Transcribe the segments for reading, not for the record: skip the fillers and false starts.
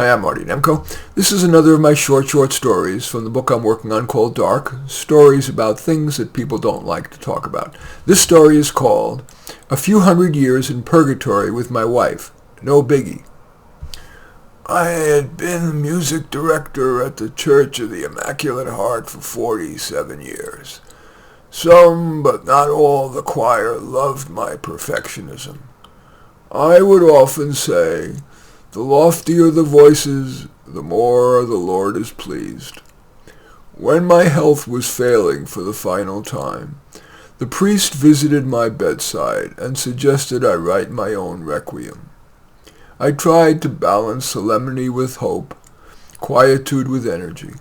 Hi, I'm Marty Nemko. This is another of my short stories from the book I'm working on called Dark, stories about things that people don't like to talk about. This story is called A Few Hundred Years in Purgatory with My Wife, No Biggie. I had been the music director at the Church of the Immaculate Heart for 47 years. Some, but not all, the choir loved my perfectionism. I would often say, the loftier the voices, the more the Lord is pleased. When my health was failing for the final time, the priest visited my bedside and suggested I write my own requiem. I tried to balance solemnity with hope, quietude with energy.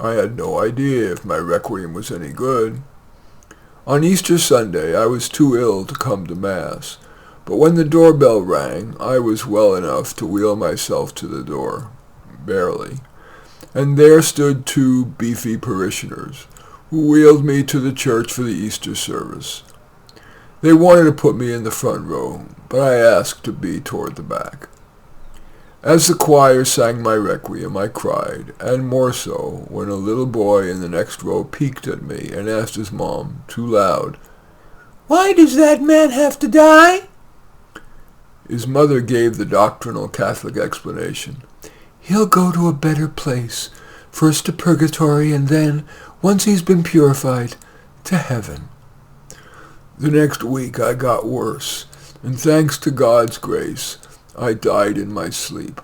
I had no idea if my requiem was any good. On Easter Sunday, I was too ill to come to Mass. But when the doorbell rang, I was well enough to wheel myself to the door, barely, and there stood two beefy parishioners, who wheeled me to the church for the Easter service. They wanted to put me in the front row, but I asked to be toward the back. As the choir sang my requiem, I cried, and more so when a little boy in the next row peeked at me and asked his mom, too loud, "Why does that man have to die?" His mother gave the doctrinal Catholic explanation. "He'll go to a better place, first to purgatory, and then, once he's been purified, to heaven." The next week I got worse, and thanks to God's grace, I died in my sleep.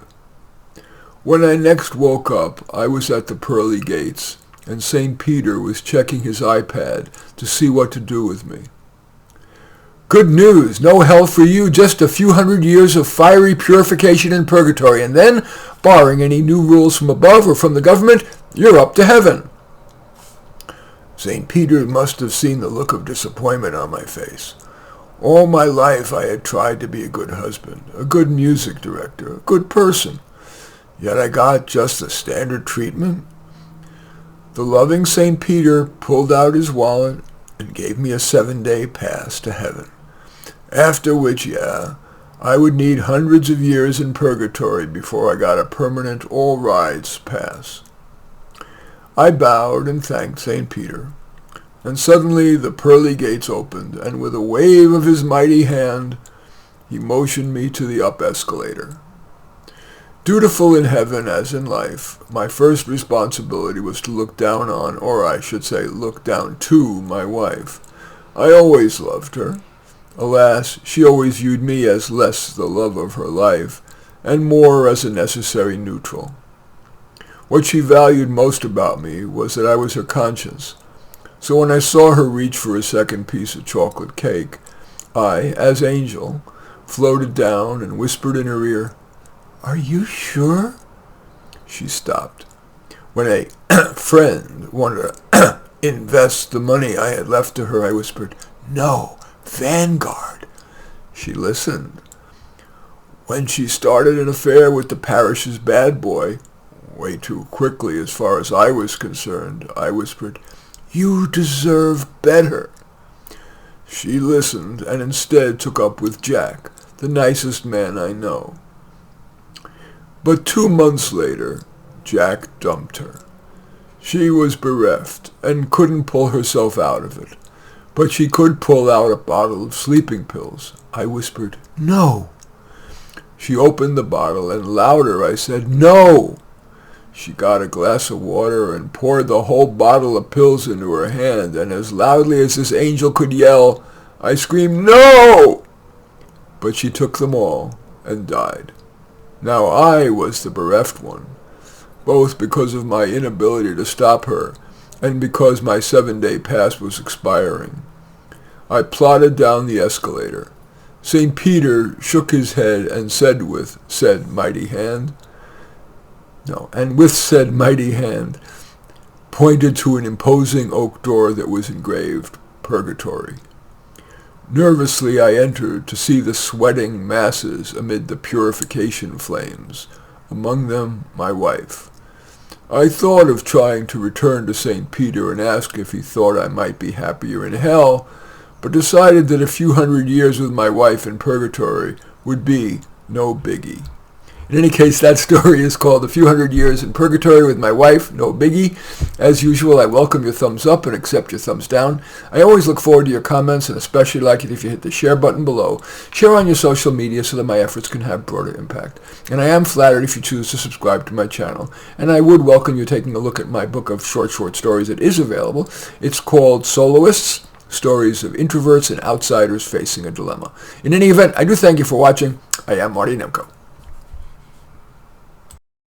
When I next woke up, I was at the pearly gates, and St. Peter was checking his iPad to see what to do with me. "Good news, no hell for you, just a few hundred years of fiery purification in purgatory, and then, barring any new rules from above or from the government, you're up to heaven." St. Peter must have seen the look of disappointment on my face. All my life I had tried to be a good husband, a good music director, a good person, yet I got just the standard treatment. The loving St. Peter pulled out his wallet and gave me a 7-day pass to heaven. After which, I would need hundreds of years in purgatory before I got a permanent all-rides pass. I bowed and thanked St. Peter, and suddenly the pearly gates opened, and with a wave of his mighty hand, he motioned me to the up escalator. Dutiful in heaven as in life, my first responsibility was to look down on, or I should say look down to, my wife. I always loved her. Alas, she always viewed me as less the love of her life, and more as a necessary neutral. What she valued most about me was that I was her conscience. So when I saw her reach for a second piece of chocolate cake, I, as angel, floated down and whispered in her ear, "Are you sure?" She stopped. When a friend wanted to invest the money I had left to her, I whispered, "No, Vanguard." She listened. When she started an affair with the parish's bad boy, way too quickly as far as I was concerned, I whispered, "You deserve better." She listened and instead took up with Jack, the nicest man I know. But 2 months later, Jack dumped her. She was bereft and couldn't pull herself out of it. But she could pull out a bottle of sleeping pills. I whispered, "No." She opened the bottle, and louder I said, "No." She got a glass of water and poured the whole bottle of pills into her hand, and as loudly as this angel could yell, I screamed, "No!" But she took them all and died. Now I was the bereft one, both because of my inability to stop her and because my 7-day pass was expiring. I plodded down the escalator. St. Peter shook his head and said with said mighty hand, pointed to an imposing oak door that was engraved, Purgatory. Nervously I entered to see the sweating masses amid the purification flames, among them my wife. I thought of trying to return to St. Peter and ask if he thought I might be happier in hell, but decided that a few hundred years with my wife in purgatory would be no biggie. In any case, that story is called A Few Hundred Years in Purgatory with My Wife, No Biggie. As usual, I welcome your thumbs up and accept your thumbs down. I always look forward to your comments and especially like it if you hit the share button below. Share on your social media so that my efforts can have broader impact. And I am flattered if you choose to subscribe to my channel. And I would welcome you taking a look at my book of short stories that is available. It's called Soloists, Stories of Introverts and Outsiders Facing a Dilemma. In any event, I do thank you for watching. I am Marty Nemko.